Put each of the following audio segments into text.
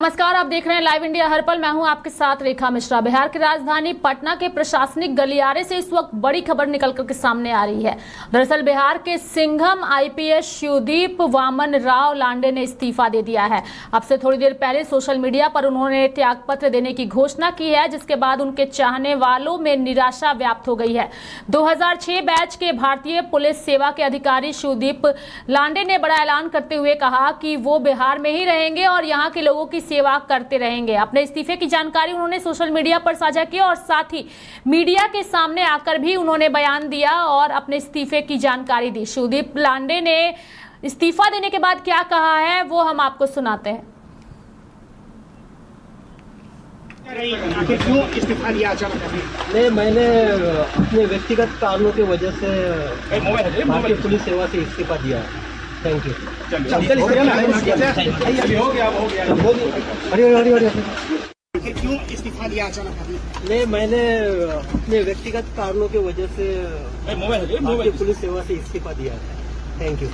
नमस्कार, आप देख रहे हैं लाइव इंडिया हर पल। मैं हूं आपके साथ रेखा मिश्रा। बिहार की राजधानी पटना के प्रशासनिक गलियारे से इस वक्त बड़ी खबर निकल कर के सामने आ रही है। दरअसल बिहार के सिंघम आईपीएस शिवदीप वामन राव लांडे ने इस्तीफा दे दिया है। अब से थोड़ी देर पहले सोशल मीडिया पर उन्होंने त्यागपत्र देने की घोषणा की है, जिसके बाद उनके चाहने वालों में निराशा व्याप्त हो गई है। 2006 बैच के भारतीय पुलिस सेवा के अधिकारी शिवदीप लांडे ने बड़ा ऐलान करते हुए कहा कि वो बिहार में ही रहेंगे और यहाँ के लोगों की सेवा करते रहेंगे। अपने इस्तीफे की जानकारी उन्होंने सोशल मीडिया पर साझा की और साथ ही मीडिया के सामने आकर भी उन्होंने बयान दिया और अपने इस्तीफे की जानकारी दी। शिवदीप लांडे ने इस्तीफा देने के बाद क्या कहा है वो हम आपको सुनाते हैं। क्यों इस्तीफा लिया अचानक? नहीं, मैंने अपने व्यक्तिगत कारणों की वजह से भारतीय पुलिस सेवा से इस्तीफा दिया है। Thank you. क्यों इस्तीफा लिया अचानक? नहीं, मैंने अपने व्यक्तिगत कारणों की वजह से भारतीय पुलिस सेवा से इस्तीफा दिया है। Thank you.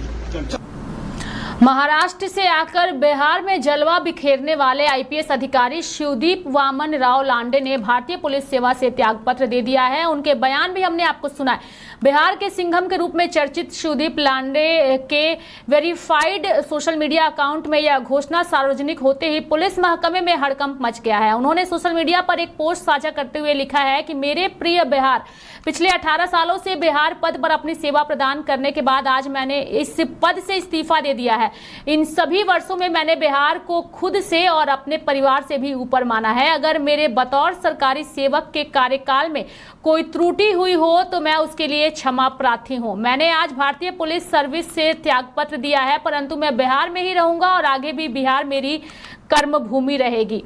महाराष्ट्र से आकर बिहार में जलवा बिखेरने वाले आईपीएस अधिकारी शिवदीप वामन राव लांडे ने भारतीय पुलिस सेवा से त्यागपत्र दे दिया है। उनके बयान भी हमने आपको सुनाए। बिहार के सिंघम के रूप में चर्चित शिवदीप लांडे के वेरीफाइड सोशल मीडिया अकाउंट में यह घोषणा सार्वजनिक होते ही पुलिस महकमे में हड़कंप मच गया है। उन्होंने सोशल मीडिया पर एक पोस्ट साझा करते हुए लिखा है कि मेरे प्रिय बिहार, पिछले 18 सालों से बिहार पद पर अपनी सेवा प्रदान करने के बाद आज मैंने इस पद से इस्तीफा दे दिया है। इन सभी वर्षों में मैंने बिहार को खुद से और अपने परिवार से भी ऊपर माना है। अगर मेरे बतौर सरकारी सेवक के कार्यकाल में कोई त्रुटि हुई हो तो मैं उसके लिए क्षमा प्रार्थी हूं। मैंने आज भारतीय पुलिस सर्विस से त्यागपत्र दिया है, परंतु मैं बिहार में ही रहूंगा और आगे भी बिहार मेरी कर्मभूमि रहेगी।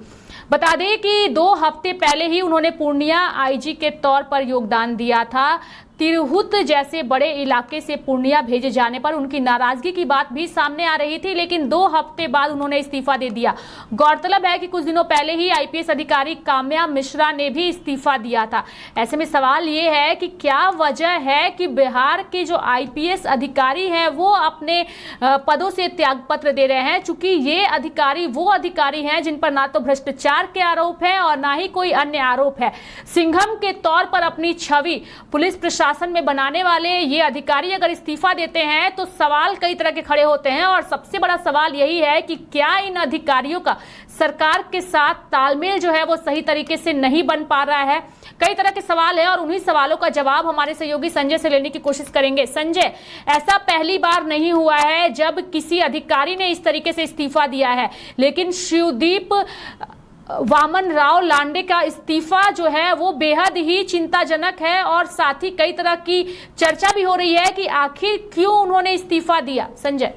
बता दें कि 2 हफ्ते पहले ही उन्होंने पूर्णिया आईजी के तौर पर योगदान दिया था। तिरहुत जैसे बड़े इलाके से पूर्णिया भेजे जाने पर उनकी नाराजगी की बात भी सामने आ रही थी, लेकिन 2 हफ्ते बाद उन्होंने इस्तीफा दे दिया। गौरतलब है कि कुछ दिनों पहले ही आईपीएस अधिकारी काम्या मिश्रा ने भी इस्तीफा दिया था। ऐसे में सवाल ये है कि क्या वजह है कि बिहार के जो आईपीएस अधिकारी हैं वो अपने पदों से त्यागपत्र दे रहे हैं, चूंकि ये अधिकारी वो अधिकारी हैं जिन पर ना तो भ्रष्टाचार के आरोप है और ना ही कोई अन्य आरोप है। सिंघम के तौर पर अपनी छवि पुलिस प्रशासन में बनाने वाले ये अधिकारी अगर इस्तीफा देते हैं तो सवाल कई तरह के खड़े होते हैं और सबसे बड़ा सवाल यही है कि क्या इन अधिकारियों का सरकार के साथ तालमेल जो है वो सही तरीके से नहीं बन पा रहा है। कई तरह के सवाल है और उन्हीं सवालों का जवाब हमारे सहयोगी संजय से लेने की कोशिश करेंगे। संजय, ऐसा पहली बार नहीं हुआ है जब किसी अधिकारी ने इस तरीके से इस्तीफा दिया है, लेकिन शिवदीप वामन राव लांडे का इस्तीफा जो है वो बेहद ही चिंताजनक है और साथ ही कई तरह की चर्चा भी हो रही है कि आखिर क्यों उन्होंने इस्तीफा दिया। संजय,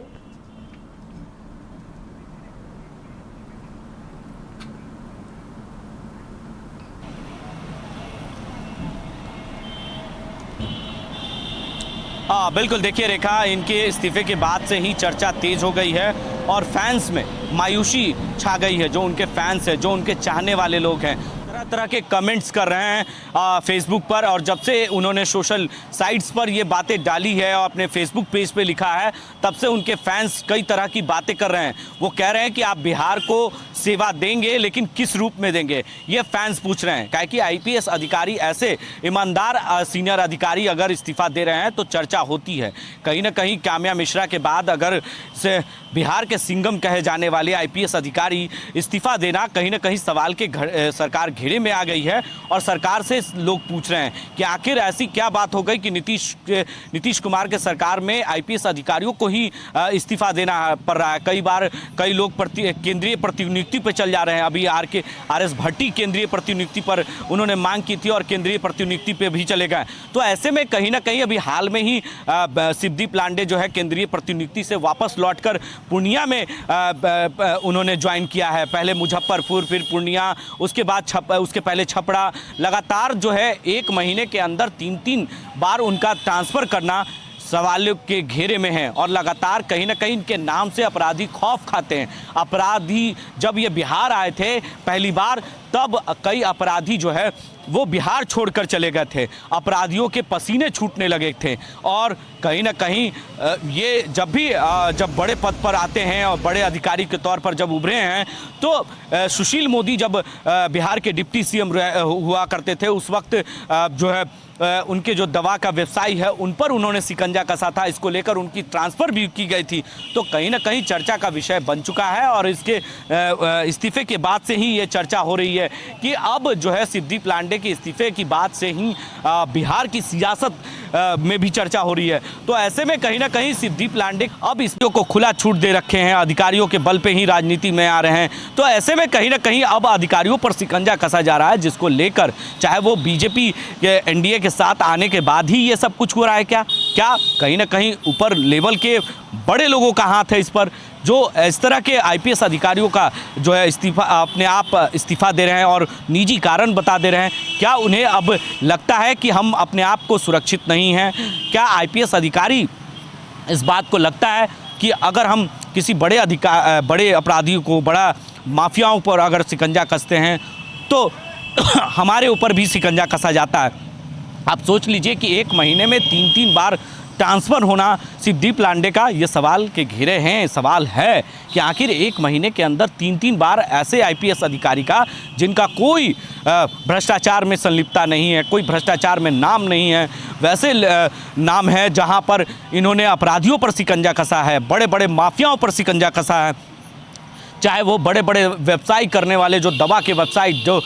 हाँ बिल्कुल, देखिए रेखा, इनके इस्तीफे के बाद से ही चर्चा तेज हो गई है और फैंस में मायूसी छा गई है। जो उनके फैंस हैं, जो उनके चाहने वाले लोग हैं, तरह तरह के कमेंट्स कर रहे हैं फेसबुक पर। और जब से उन्होंने सोशल साइट्स पर ये बातें डाली है और अपने फेसबुक पेज पे लिखा है, तब से उनके फैंस कई तरह की बातें कर रहे हैं। वो कह रहे हैं कि आप बिहार को सेवा देंगे, लेकिन किस रूप में देंगे, ये फैंस पूछ रहे हैं। क्या कि आईपीएस अधिकारी, ऐसे ईमानदार सीनियर अधिकारी अगर इस्तीफा दे रहे हैं तो चर्चा होती है। कहीं ना कहीं काम्या मिश्रा के बाद अगर से बिहार के सिंघम कहे जाने वाले आईपीएस अधिकारी इस्तीफा देना कहीं ना कहीं सवाल के सरकार घेरे में आ गई है। और सरकार से लोग पूछ रहे हैं कि आखिर ऐसी क्या बात हो गई कि नीतीश कुमार के सरकार में आईपीएस अधिकारियों को ही इस्तीफा देना पड़ रहा है। कई बार कई लोग केंद्रीय प्रतिनियुक्ति पर चल जा रहे हैं। अभी आर.एस. भट्टी केंद्रीय प्रतिनियुक्ति पर उन्होंने मांग की थी और केंद्रीय प्रतिनियुक्ति पे भी चले गए। तो ऐसे में कहीं ना कहीं अभी हाल में ही शिवदीप लांडे जो है केंद्रीय प्रतिनियुक्ति से वापस लौटकर पूर्णिया में उन्होंने ज्वाइन किया है। पहले मुजफ्फरपुर, फिर पूर्णिया, उसके बाद उसके पहले छपरा। लगातार जो है 1 महीने के अंदर 3-3 बार उनका ट्रांसफ़र करना सवालों के घेरे में है और लगातार कहीं ना कहीं इनके नाम से अपराधी खौफ खाते हैं। अपराधी जब ये बिहार आए थे पहली बार, तब कई अपराधी जो है वो बिहार छोड़कर चले गए थे, अपराधियों के पसीने छूटने लगे थे। और कहीं ना कहीं ये जब बड़े पद पर आते हैं और बड़े अधिकारी के तौर पर जब उभरे हैं, तो सुशील मोदी जब बिहार के डिप्टी सीएम हुआ करते थे, उस वक्त जो है उनके जो दवा का व्यवसाय है उन पर उन्होंने सिकंजा कसा था। इसको लेकर उनकी ट्रांसफ़र भी की गई थी। तो कहीं ना कहीं चर्चा का विषय बन चुका है और इसके इस्तीफे के बाद से ही ये चर्चा हो रही है कि अब जो है शिवदीप लांडे के इस्तीफे की बात से ही बिहार की सियासत में भी चर्चा हो रही है। तो ऐसे में कहीं ना कहीं शिवदीप लांडे अब इसको को खुला छूट दे रखे हैं, अधिकारियों के बल पे ही राजनीति में आ रहे हैं। तो ऐसे में कहीं ना कहीं अब अधिकारियों पर सिकंजा कसा जा रहा है, जिसको लेकर चाहे वो बीजेपी के एनडीए के साथ आने के बाद ही ये सब कुछ हो रहा है क्या कहीं ना कहीं ऊपर लेवल के बड़े लोगों का हाथ है इस पर, जो इस तरह के आईपीएस अधिकारियों का जो है अपने आप इस्तीफा दे रहे हैं और निजी कारण बता दे रहे हैं। क्या उन्हें अब लगता है कि हम अपने आप को सुरक्षित नहीं हैं? क्या आईपीएस अधिकारी इस बात को लगता है कि अगर हम किसी बड़े अपराधियों को, बड़ा माफियाओं पर अगर सिकंजा कसते हैं तो हमारे ऊपर भी सिकंजा कसा जाता है? आप सोच लीजिए कि एक महीने में 3-3 बार ट्रांसफ़र होना शिवदीप लांडे का ये सवाल के घेरे हैं। सवाल है कि आखिर एक महीने के अंदर 3-3 बार ऐसे आईपीएस अधिकारी का जिनका कोई भ्रष्टाचार में संलिप्तता नहीं है, कोई भ्रष्टाचार में नाम नहीं है, वैसे नाम है जहां पर इन्होंने अपराधियों पर सिकंजा कसा है, बड़े बड़े माफियाओं पर सिकंजा कसा है, चाहे वो बड़े बड़े व्यवसाय करने वाले जो दवा के व्यवसाय, जो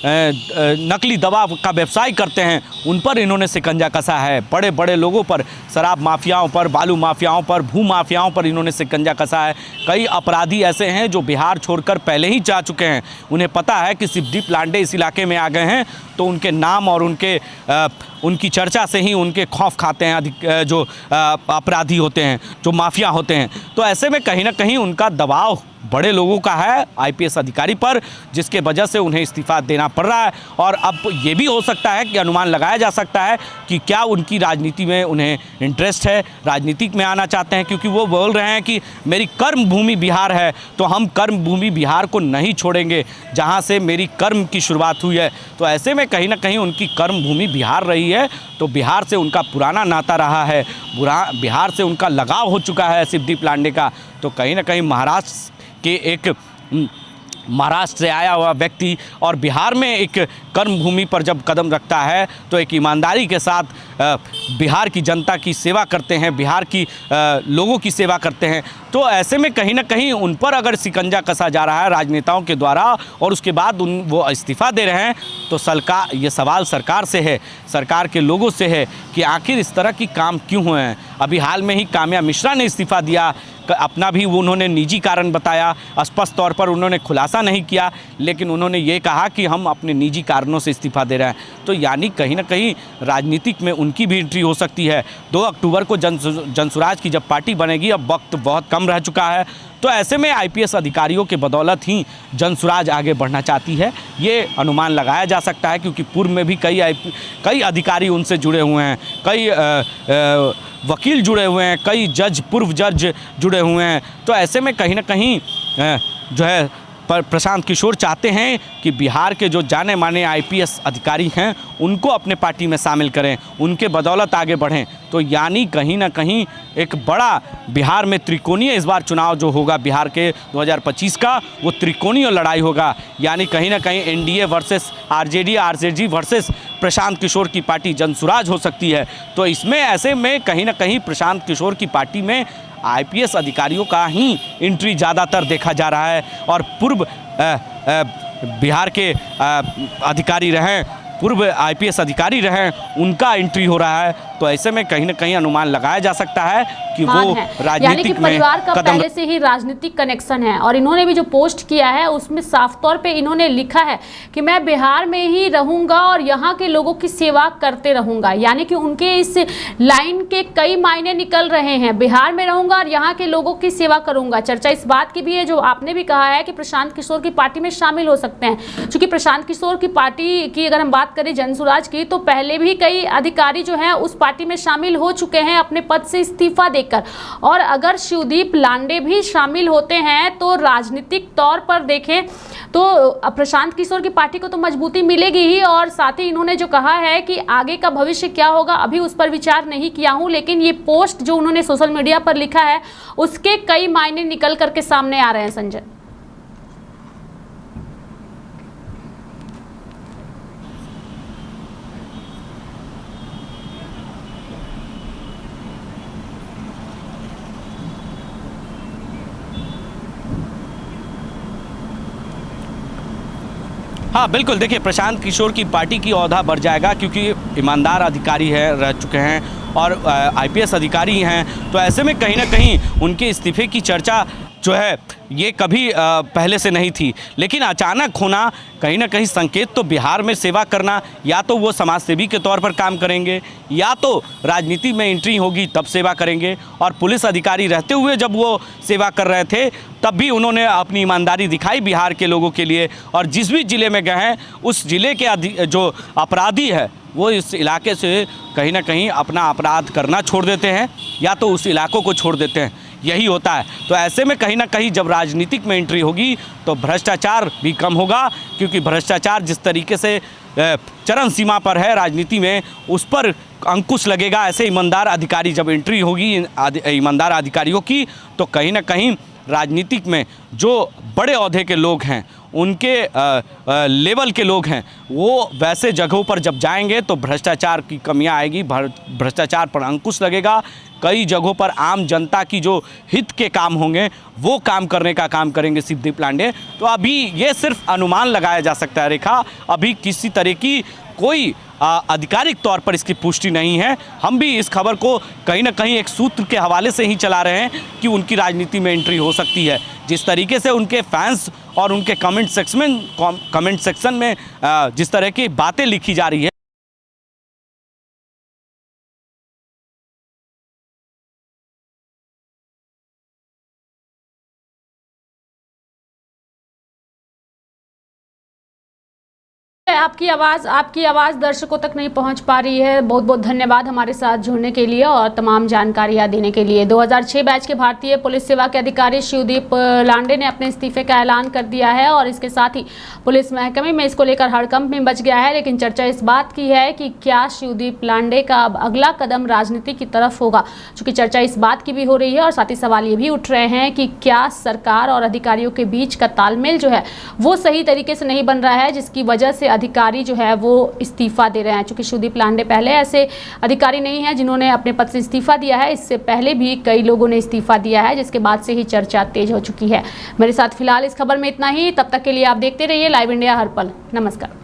नकली दवा का व्यवसाय करते हैं, उन पर इन्होंने सिकंजा कसा है। बड़े बड़े लोगों पर, शराब माफियाओं पर, बालू माफियाओं पर, भू माफियाओं पर इन्होंने सिकंजा कसा है। कई अपराधी ऐसे हैं जो बिहार छोड़कर पहले ही जा चुके हैं। उन्हें पता है कि शिवदीप लांडे इस इलाके में आ गए हैं तो उनके नाम और उनकी चर्चा से ही उनके खौफ खाते हैं जो अपराधी होते हैं, जो माफिया होते हैं। तो ऐसे में कहीं ना कहीं उनका दबाव बड़े लोगों का है आईपीएस अधिकारी पर, जिसके वजह से उन्हें इस्तीफा देना पड़ रहा है। और अब ये भी हो सकता है कि अनुमान लगाया जा सकता है कि क्या उनकी राजनीति में उन्हें इंटरेस्ट है, राजनीतिक में आना चाहते हैं, क्योंकि वो बोल रहे हैं कि मेरी कर्म भूमि बिहार है तो हम कर्म भूमि बिहार को नहीं छोड़ेंगे, जहाँ से मेरी कर्म की शुरुआत हुई है। तो ऐसे में कहीं ना कहीं उनकी कर्म भूमि बिहार रही है, तो बिहार से उनका पुराना नाता रहा है, बिहार से उनका लगाव हो चुका है शिवदीप लांडे का। तो कहीं ना कहीं महाराष्ट्र से आया हुआ व्यक्ति और बिहार में एक कर्म भूमि पर जब कदम रखता है तो एक ईमानदारी के साथ बिहार की जनता की सेवा करते हैं, बिहार की लोगों की सेवा करते हैं। तो ऐसे में कहीं ना कहीं उन पर अगर सिकंजा कसा जा रहा है राजनेताओं के द्वारा और उसके बाद वो इस्तीफा दे रहे हैं, तो ये सवाल सरकार से है, सरकार के लोगों से है कि आखिर इस तरह की काम क्यों हुए हैं। अभी हाल में ही काम्या मिश्रा ने इस्तीफा दिया, अपना भी उन्होंने निजी कारण बताया, स्पष्ट तौर पर उन्होंने खुलासा नहीं किया, लेकिन उन्होंने ये कहा कि हम अपने निजी कारणों से इस्तीफा दे रहे हैं। तो यानी कहीं ना कहीं राजनीतिक में उनकी भी एंट्री हो सकती है। 2 अक्टूबर को जनसुराज की जब पार्टी बनेगी, अब वक्त बहुत कम रह चुका है, तो ऐसे में आईपीएस अधिकारियों के बदौलत ही जनसुराज आगे बढ़ना चाहती है, ये अनुमान लगाया जा सकता है। क्योंकि पूर्व में भी कई अधिकारी उनसे जुड़े हुए हैं, कई वकील जुड़े हुए हैं, कई पूर्व जज जुड़े हुए हैं। तो ऐसे में कहीं ना कहीं जो है प्रशांत किशोर चाहते हैं कि बिहार के जो जाने माने आईपीएस अधिकारी हैं उनको अपने पार्टी में शामिल करें, उनके बदौलत आगे बढ़ें। तो यानी कहीं ना कहीं एक बड़ा बिहार में त्रिकोणीय इस बार चुनाव जो होगा बिहार के 2025 का, वो त्रिकोणीय लड़ाई होगा। यानी कहीं ना कहीं NDA versus RJD versus Prashant Kishor की पार्टी जनसुराज हो सकती है। तो इसमें ऐसे में कहीं ना कहीं प्रशांत किशोर की पार्टी में आईपीएस अधिकारियों का ही एंट्री ज़्यादातर देखा जा रहा है। और पूर्व बिहार के अधिकारी रहें, पूर्व आईपीएस अधिकारी रहें, उनका एंट्री हो रहा है। तो ऐसे में कहीं ना कहीं अनुमान लगाया जा सकता है कि वो राजनीतिक में परिवार का पहले से ही राजनीतिक कनेक्शन है। और इन्होंने भी जो पोस्ट किया है उसमें साफ तौर पे इन्होंने लिखा है कि मैं बिहार में ही रहूंगा और यहाँ के लोगों की सेवा करते रहूंगा। यानी कि उनके इस लाइन के कई मायने निकल रहे हैं, बिहार में रहूंगा और यहाँ के लोगों की सेवा करूंगा। चर्चा इस बात की भी है, जो आपने भी कहा है कि प्रशांत किशोर की पार्टी में शामिल हो सकते हैं। क्योंकि प्रशांत किशोर की पार्टी की अगर हम बात करें जनसुराज की, तो पहले भी कई अधिकारी जो हैं उस पार्टी में शामिल हो चुके हैं अपने पद से इस्तीफा देकर। और अगर शिवदीप लांडे भी शामिल होते हैं तो राजनीतिक तौर पर देखें तो प्रशांत किशोर की पार्टी को तो मजबूती मिलेगी ही, और साथ ही इन्होंने जो कहा है कि आगे का भविष्य क्या होगा अभी उस पर विचार नहीं किया हूं, लेकिन ये पोस्ट जो उन्होंने सोशल मीडिया पर लिखा है उसके कई मायने निकल करके सामने आ रहे हैं। संजय, हाँ बिल्कुल, देखिए प्रशांत किशोर की पार्टी की औहदा बढ़ जाएगा क्योंकि ईमानदार अधिकारी रह चुके हैं और आईपीएस अधिकारी हैं, तो ऐसे में कहीं ना कहीं उनके इस्तीफे की चर्चा जो है ये कभी पहले से नहीं थी, लेकिन अचानक होना कहीं ना कहीं संकेत तो बिहार में सेवा करना, या तो वो समाज सेवी के तौर पर काम करेंगे या तो राजनीति में एंट्री होगी तब सेवा करेंगे। और पुलिस अधिकारी रहते हुए जब वो सेवा कर रहे थे तब भी उन्होंने अपनी ईमानदारी दिखाई बिहार के लोगों के लिए, और जिस भी ज़िले में गए हैं उस ज़िले के जो अपराधी है वो इस इलाके से कहीं ना कहीं अपना अपराध करना छोड़ देते हैं या तो उस इलाकों को छोड़ देते हैं, यही होता है। तो ऐसे में कहीं ना कहीं जब राजनीतिक में एंट्री होगी तो भ्रष्टाचार भी कम होगा, क्योंकि भ्रष्टाचार जिस तरीके से चरम सीमा पर है राजनीति में उस पर अंकुश लगेगा। ऐसे ईमानदार अधिकारी जब एंट्री होगी ईमानदार अधिकारियों की, तो कहीं ना कहीं राजनीतिक में जो बड़े ओहदे के लोग हैं उनके लेवल के लोग हैं वो वैसे जगहों पर जब जाएंगे तो भ्रष्टाचार की कमियां आएगी, भ्रष्टाचार पर अंकुश लगेगा। कई जगहों पर आम जनता की जो हित के काम होंगे वो काम करने का काम करेंगे शिवदीप लांडे। तो अभी ये सिर्फ अनुमान लगाया जा सकता है रेखा, अभी किसी तरह की कोई आधिकारिक तौर पर इसकी पुष्टि नहीं है। हम भी इस खबर को कहीं ना कहीं एक सूत्र के हवाले से ही चला रहे हैं कि उनकी राजनीति में एंट्री हो सकती है। जिस तरीके से उनके फैंस और उनके कमेंट सेक्शन में जिस तरह की बातें लिखी जा रही है, आपकी आवाज़ दर्शकों तक नहीं पहुंच पा रही है। बहुत बहुत धन्यवाद हमारे साथ जुड़ने के लिए और तमाम जानकारियां देने के लिए। 2006 बैच के भारतीय पुलिस सेवा के अधिकारी शिवदीप लांडे ने अपने इस्तीफे का ऐलान कर दिया है और इसके साथ ही पुलिस महकमे में इसको लेकर हड़कंप में बच गया है। लेकिन चर्चा इस बात की है कि क्या शिवदीप लांडे का अब अगला कदम राजनीति की तरफ होगा, चूँकि चर्चा इस बात की भी हो रही है और साथ ही सवाल ये भी उठ रहे हैं कि क्या सरकार और अधिकारियों के बीच का तालमेल जो है वो सही तरीके से नहीं बन रहा है, जिसकी वजह से अधिकारी जो है वो इस्तीफा दे रहे हैं। चूंकि शिवदीप लांडे पहले ऐसे अधिकारी नहीं है जिन्होंने अपने पद से इस्तीफा दिया है, इससे पहले भी कई लोगों ने इस्तीफा दिया है, जिसके बाद से ही चर्चा तेज हो चुकी है। मेरे साथ फिलहाल इस खबर में इतना ही, तब तक के लिए आप देखते रहिए लाइव इंडिया हर पल। नमस्कार।